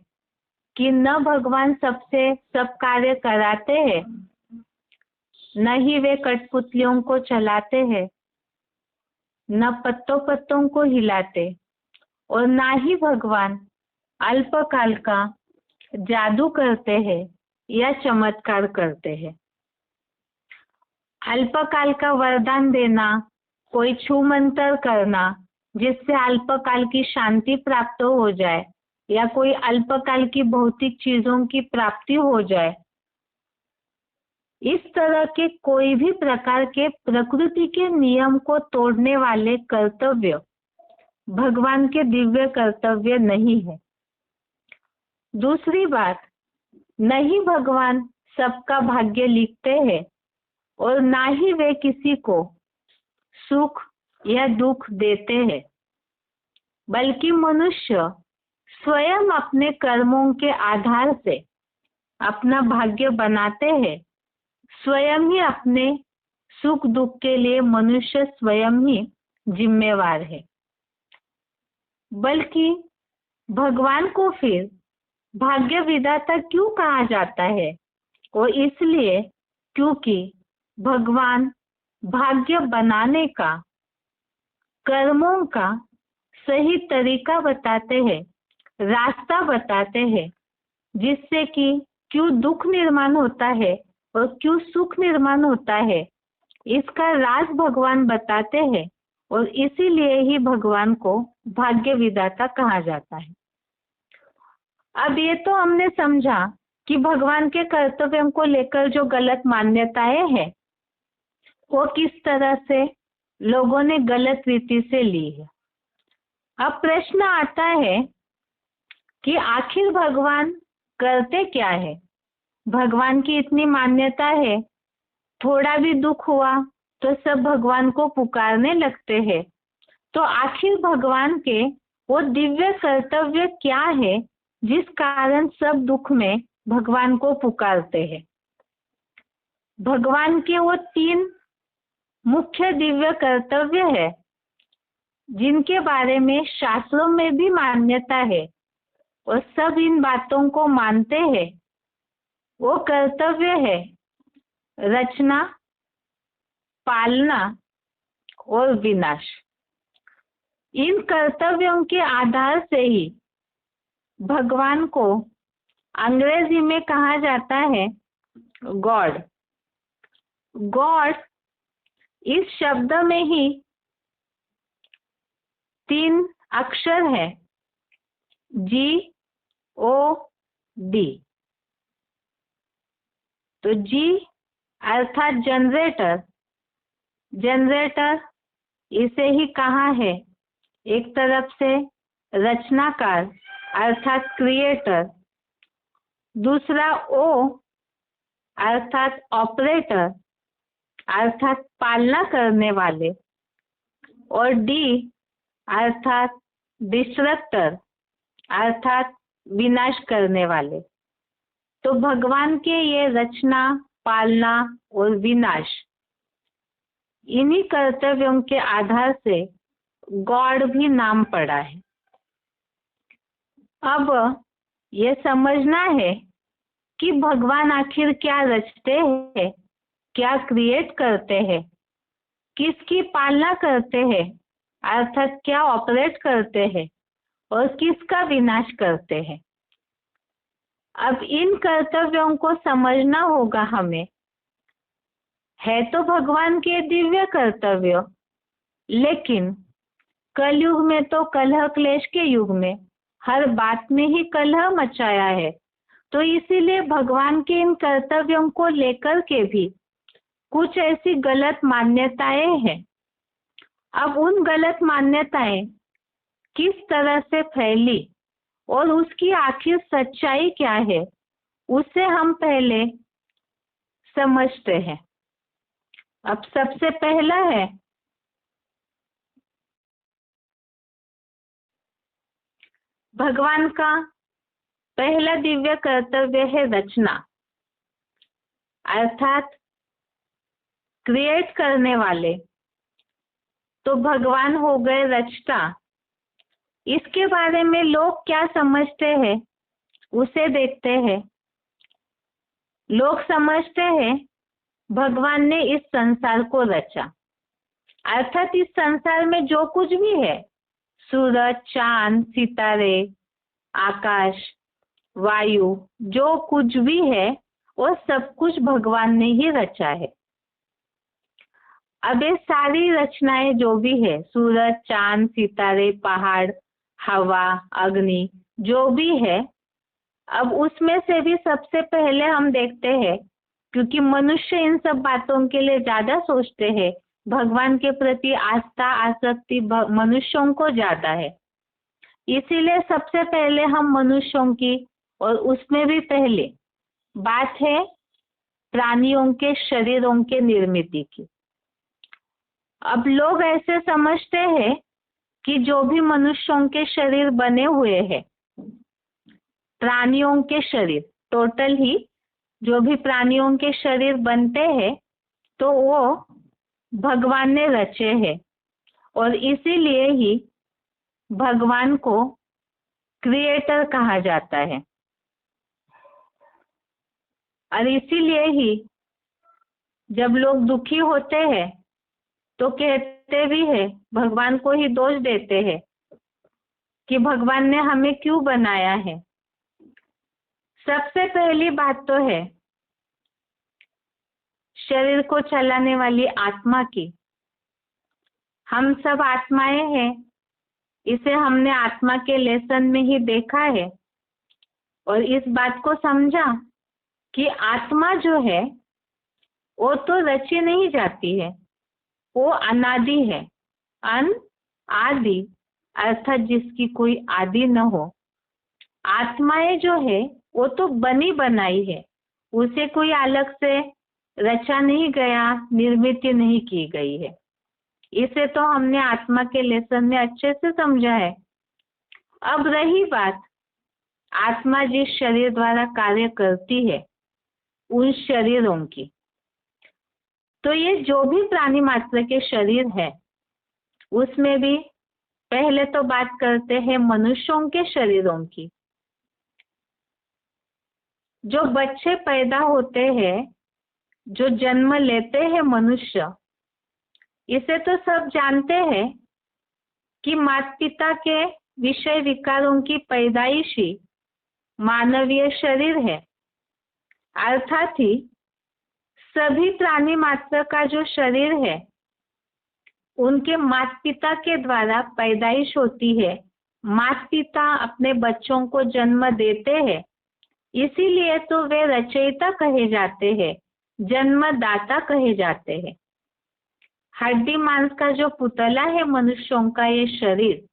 कि न भगवान सबसे सब कार्य कराते हैं, न ही वे कठपुतलियों को चलाते हैं, न पत्तों पत्तों को हिलाते, और ना ही भगवान अल्पकाल का जादू करते हैं या चमत्कार करते हैं। अल्पकाल का वरदान देना, कोई छू मंतर करना जिससे अल्पकाल की शांति प्राप्त हो जाए, या कोई अल्पकाल की भौतिक चीजों की प्राप्ति हो जाए, इस तरह के कोई भी प्रकार के प्रकृति के नियम को तोड़ने वाले कर्तव्य भगवान के दिव्य कर्तव्य नहीं है। दूसरी बात, नहीं भगवान सबका भाग्य लिखते हैं और ना ही वे किसी को सुख या दुख देते हैं, बल्कि मनुष्य स्वयं अपने कर्मों के आधार से अपना भाग्य बनाते हैं। स्वयं ही अपने सुख दुख के लिए मनुष्य स्वयं ही जिम्मेवार है। बल्कि भगवान को फिर भाग्य विधाता क्यों कहा जाता है? वो इसलिए क्योंकि भगवान भाग्य बनाने का, कर्मों का सही तरीका बताते हैं, रास्ता बताते हैं, जिससे कि क्यों दुख निर्माण होता है और क्यों सुख निर्माण होता है, इसका राज भगवान बताते हैं, और इसीलिए ही भगवान को भाग्य विधाता कहा जाता है। अब ये तो हमने समझा कि भगवान के कर्तव्यों को लेकर जो गलत मान्यताएं हैं, वो किस तरह से लोगों ने गलत रीति से ली है। अब प्रश्न आता है कि आखिर भगवान करते क्या है? भगवान की इतनी मान्यता है, थोड़ा भी दुख हुआ तो सब भगवान को पुकारने लगते हैं। तो आखिर भगवान के वो दिव्य कर्तव्य क्या है जिस कारण सब दुख में भगवान को पुकारते हैं? भगवान के वो 3 मुख्य दिव्य कर्तव्य है जिनके बारे में शास्त्रों में भी मान्यता है और सब इन बातों को मानते हैं। वो कर्तव्य है रचना, पालना और विनाश। इन कर्तव्यों के आधार से ही भगवान को अंग्रेजी में कहा जाता है गॉड। गॉड इस शब्द में ही 3 अक्षर है, GOD। तो G अर्थात जनरेटर। जनरेटर इसे ही कहा है एक तरफ से रचनाकार अर्थात क्रिएटर, दूसरा O अर्थात ऑपरेटर अर्थात पालना करने वाले, और D अर्थात डिस्ट्रक्टर अर्थात विनाश करने वाले। तो भगवान के ये रचना, पालना और विनाश, इन्हीं कर्तव्यों के आधार से गॉड भी नाम पड़ा है। अब ये समझना है कि भगवान आखिर क्या रचते हैं, क्या क्रिएट करते हैं, किसकी पालना करते हैं अर्थात क्या ऑपरेट करते हैं, और किसका विनाश करते हैं। अब इन कर्तव्यों को समझना होगा हमें। है तो भगवान के दिव्य कर्तव्य, लेकिन कलयुग में तो कलह क्लेश के युग में हर बात में ही कलह मचाया है। तो इसीलिए भगवान के इन कर्तव्यों को लेकर के भी कुछ ऐसी गलत मान्यताएं हैं। अब उन गलत मान्यताएं किस तरह से फैली और उसकी आखिर सच्चाई क्या है, उसे हम पहले समझते हैं। अब सबसे पहला है भगवान का पहला दिव्य कर्तव्य है रचना, अर्थात क्रिएट करने वाले। तो भगवान हो गए रचता। इसके बारे में लोग क्या समझते हैं उसे देखते हैं। लोग समझते हैं भगवान ने इस संसार को रचा, अर्थात इस संसार में जो कुछ भी है, सूरज, चांद, सितारे, आकाश, वायु, जो कुछ भी है वो सब कुछ भगवान ने ही रचा है। अब ये सारी रचनाएं जो भी है, सूरज, चांद, सितारे, पहाड़, हवा, अग्नि, जो भी है, अब उसमें से भी सबसे पहले हम देखते हैं, क्योंकि मनुष्य इन सब बातों के लिए ज्यादा सोचते हैं, भगवान के प्रति आस्था आसक्ति मनुष्यों को ज्यादा है, इसीलिए सबसे पहले हम मनुष्यों की, और उसमें भी पहले बात है प्राणियों के शरीरों के निर्मित की। अब लोग ऐसे समझते हैं कि जो भी मनुष्यों के शरीर बने हुए हैं, प्राणियों के शरीर टोटल ही जो भी प्राणियों के शरीर बनते हैं, तो वो भगवान ने रचे हैं, और इसीलिए ही भगवान को क्रिएटर कहा जाता है। और इसीलिए ही जब लोग दुखी होते हैं तो कहते भी है, भगवान को ही दोष देते हैं कि भगवान ने हमें क्यों बनाया है। सबसे पहली बात तो है शरीर को चलाने वाली आत्मा की। हम सब आत्माएं हैं, इसे हमने आत्मा के लेसन में ही देखा है और इस बात को समझा कि आत्मा जो है वो तो रची नहीं जाती है, वो अनादि है। आदि अर्थात जिसकी कोई आदि न हो। आत्माएं जो है वो तो बनी बनाई है, उसे कोई अलग से रचा नहीं गया, निर्मित नहीं की गई है। इसे तो हमने आत्मा के लेसन में अच्छे से समझा है। अब रही बात आत्मा जिस शरीर द्वारा कार्य करती है उन शरीरों की, तो ये जो भी प्राणी मात्र के शरीर है उसमें भी पहले तो बात करते हैं मनुष्यों के शरीरों की। जो बच्चे पैदा होते हैं, जो जन्म लेते हैं मनुष्य, इसे तो सब जानते हैं कि माता पिता के विषय विकारों की पैदाइश ही मानवीय शरीर है। अर्थात ही सभी प्राणी मात्र का जो शरीर है उनके माता पिता के द्वारा पैदाइश होती है। माता पिता अपने बच्चों को जन्म देते हैं, इसीलिए तो वे रचयिता कहे जाते हैं, जन्मदाता कहे जाते हैं। हड्डी मांस का जो पुतला है मनुष्यों का ये शरीर,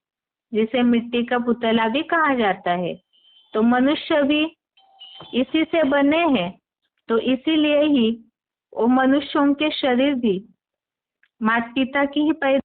जिसे मिट्टी का पुतला भी कहा जाता है, तो मनुष्य भी इसी से बने हैं। तो इसीलिए ही वो मनुष्यों के शरीर भी माता पिता की ही पैदा।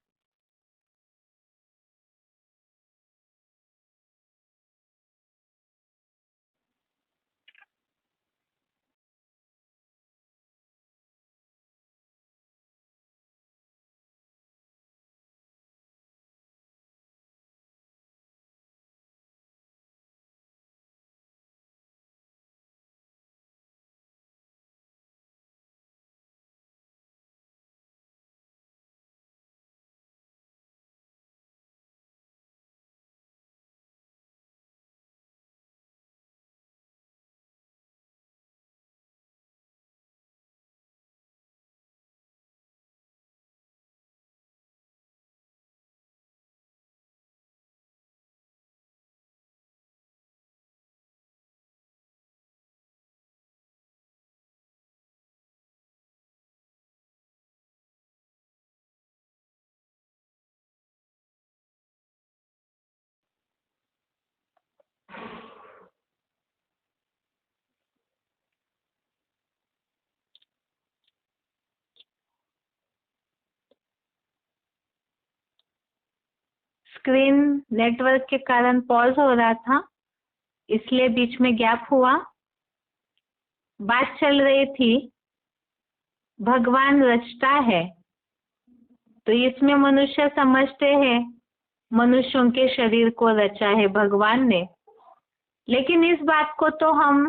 स्क्रीन नेटवर्क के कारण पॉज हो रहा था, इसलिए बीच में गैप हुआ। बात चल रही थी भगवान रचता है, तो इसमें मनुष्य समझते हैं मनुष्यों के शरीर को रचा है भगवान ने। लेकिन इस बात को तो हम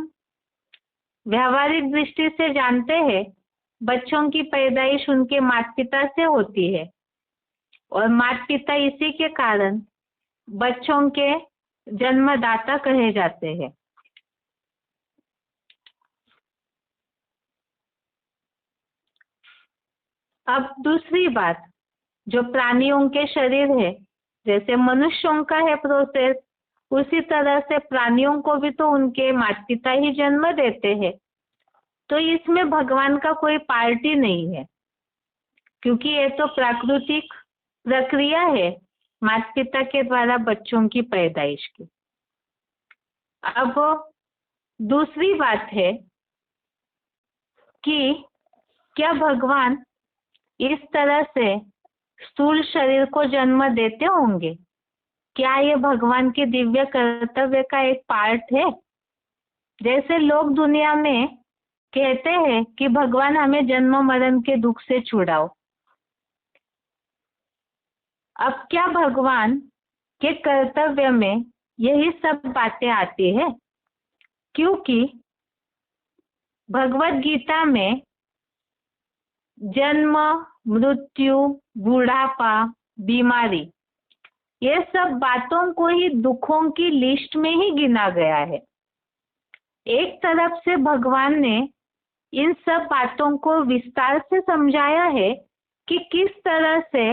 व्यावहारिक दृष्टि से जानते हैं, बच्चों की पैदाइश उनके माता पिता से होती है और माता पिता इसी के कारण बच्चों के जन्मदाता कहे जाते हैं। अब दूसरी बात, जो प्राणियों के शरीर है, जैसे मनुष्यों का है प्रोसेस, उसी तरह से प्राणियों को भी तो उनके माता पिता ही जन्म देते हैं। तो इसमें भगवान का कोई पार्ट ही नहीं है, क्योंकि ये तो प्राकृतिक प्रक्रिया है माता पिता के द्वारा बच्चों की पैदाइश की। अब दूसरी बात है कि क्या भगवान इस तरह से स्थूल शरीर को जन्म देते होंगे? क्या ये भगवान के दिव्य कर्तव्य का एक पार्ट है? जैसे लोग दुनिया में कहते हैं कि भगवान हमें जन्म मरण के दुख से छुड़ाओ। अब क्या भगवान के कर्तव्य में यही सब बातें आती है? क्योंकि भगवत गीता में जन्म, मृत्यु, बुढ़ापा, बीमारी, ये सब बातों को ही दुखों की लिस्ट में ही गिना गया है। एक तरफ से भगवान ने इन सब बातों को विस्तार से समझाया है कि किस तरह से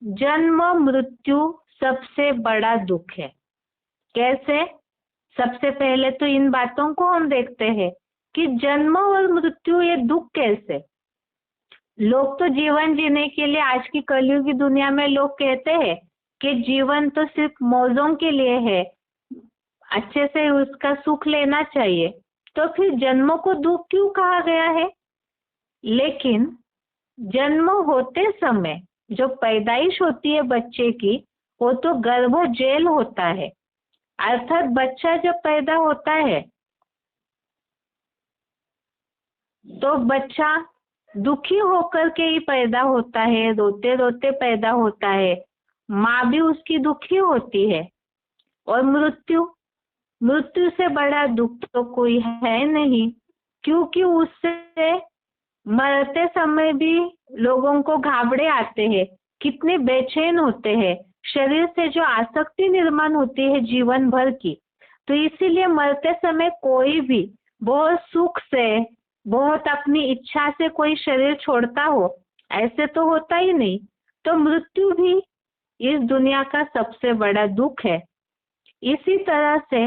जन्म मृत्यु सबसे बड़ा दुख है। कैसे? सबसे पहले तो इन बातों को हम देखते हैं कि जन्म और मृत्यु ये दुख कैसे। लोग तो जीवन जीने के लिए, आज की कलयुग की दुनिया में लोग कहते हैं कि जीवन तो सिर्फ मौजों के लिए है, अच्छे से उसका सुख लेना चाहिए। तो फिर जन्म को दुख क्यों कहा गया है? लेकिन जन्म होते समय जो पैदाइश होती है बच्चे की, वो तो गर्भ जेल होता है। अर्थात बच्चा जब पैदा होता है तो बच्चा दुखी होकर के ही पैदा होता है, रोते रोते पैदा होता है, माँ भी उसकी दुखी होती है। और मृत्यु से बड़ा दुख तो कोई है नहीं, क्योंकि उससे मरते समय भी लोगों को घाबड़े आते हैं, कितने बेचैन होते हैं, शरीर से जो आसक्ति निर्माण होती है जीवन भर की। तो इसीलिए मरते समय कोई भी बहुत सुख से, बहुत अपनी इच्छा से कोई शरीर छोड़ता हो, ऐसे तो होता ही नहीं। तो मृत्यु भी इस दुनिया का सबसे बड़ा दुख है। इसी तरह से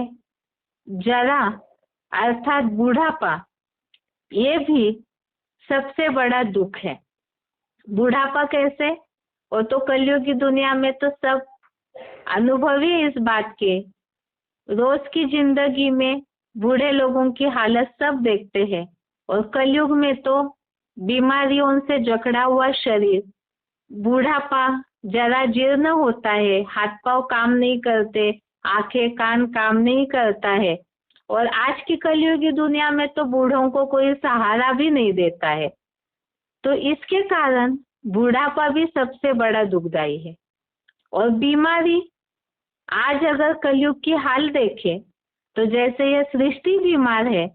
जरा अर्थात बुढ़ापा, ये भी सबसे बड़ा दुख है। बुढ़ापा कैसे? वो तो कलयुग की दुनिया में तो सब अनुभवी है इस बात के। रोज की जिंदगी में बूढ़े लोगों की हालत सब देखते हैं। और कलयुग में तो बीमारियों से जकड़ा हुआ शरीर, बुढ़ापा, जरा जीर्ण होता है, हाथ पांव काम नहीं करते, आंखें कान काम नहीं करता है। और आज की कलयुगी दुनिया में तो बूढ़ों को कोई सहारा भी नहीं देता है। तो इसके कारण बुढ़ापा भी सबसे बड़ा दुखदाई है। और बीमारी, आज अगर कलयुग की हाल देखें तो जैसे यह सृष्टि बीमार है,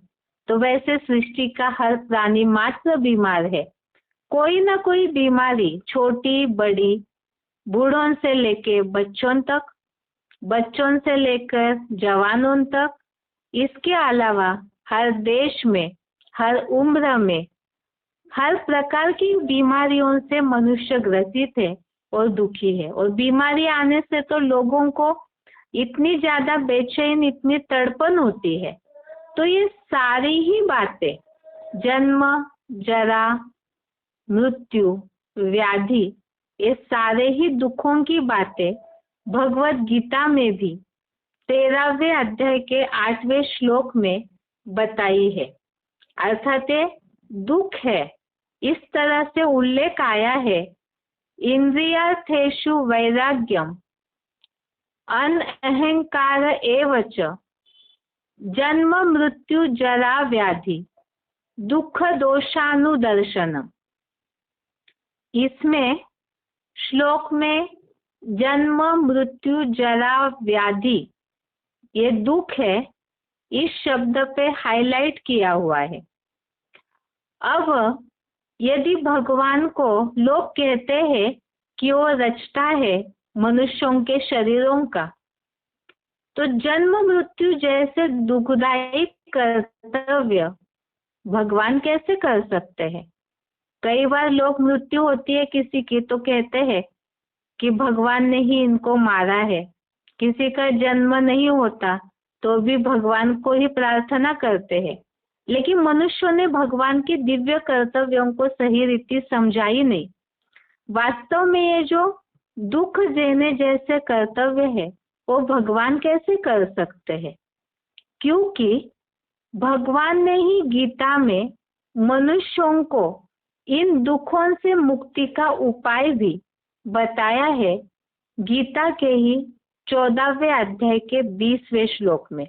तो वैसे सृष्टि का हर प्राणी मात्र बीमार है। कोई ना कोई बीमारी, छोटी बड़ी, बूढ़ों से लेके बच्चों तक, बच्चों से लेकर जवानों तक। इसके अलावा हर देश में, हर उम्र में, हर प्रकार की बीमारियों से मनुष्य ग्रसित है और दुखी है। और बीमारी आने से तो लोगों को इतनी ज्यादा बेचैन, इतनी तड़पन होती है। तो ये सारी ही बातें, जन्म, जरा, मृत्यु, व्याधि, ये सारे ही दुखों की बातें भगवत गीता में भी 13वें अध्याय के 8वें श्लोक में बताई है। अर्थात दुख है, इस तरह से उल्लेख आया है, इंद्रियार्थेषु वैराग्यम अनअहंकार एवच जन्म मृत्यु जरा व्याधि दुख दोषानुदर्शनम। इसमें श्लोक में जन्म मृत्यु जरा व्याधि, ये दुख है, इस शब्द पे हाईलाइट किया हुआ है। अब यदि भगवान को लोग कहते हैं कि वो रचता है मनुष्यों के शरीरों का, तो जन्म मृत्यु जैसे दुखदायी कर्तव्य भगवान कैसे कर सकते हैं? कई बार लोग, मृत्यु होती है किसी की तो कहते हैं कि भगवान ने ही इनको मारा है। किसी का जन्म नहीं होता तो भी भगवान को ही प्रार्थना करते हैं। लेकिन मनुष्यों ने भगवान के दिव्य कर्तव्यों को सही रीति समझा ही नहीं। वास्तव में ये जो दुख देने जैसे कर्तव्य है वो भगवान कैसे कर सकते हैं? क्योंकि भगवान ने ही गीता में मनुष्यों को इन दुखों से मुक्ति का उपाय भी बताया है, गीता के ही 14वें अध्याय के 20वें श्लोक में,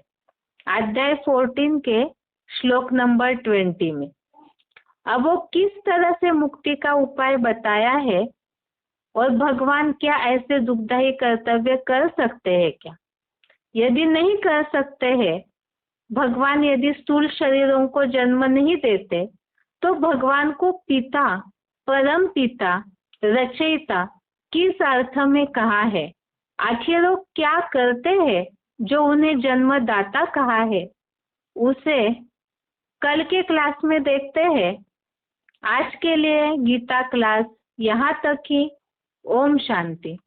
अध्याय 14 के श्लोक नंबर 20 में। अब वो किस तरह से मुक्ति का उपाय बताया है और भगवान क्या ऐसे दुखदायी कर्तव्य कर सकते हैं क्या? यदि नहीं कर सकते हैं, भगवान यदि स्थूल शरीरों को जन्म नहीं देते, तो भगवान को पिता, परम पिता, रचयिता किस अर्थ में कहा है? आखिर वो क्या करते हैं जो उन्हें जन्मदाता कहा है? उसे कल के क्लास में देखते हैं। आज के लिए गीता क्लास यहाँ तक ही। ओम शांति।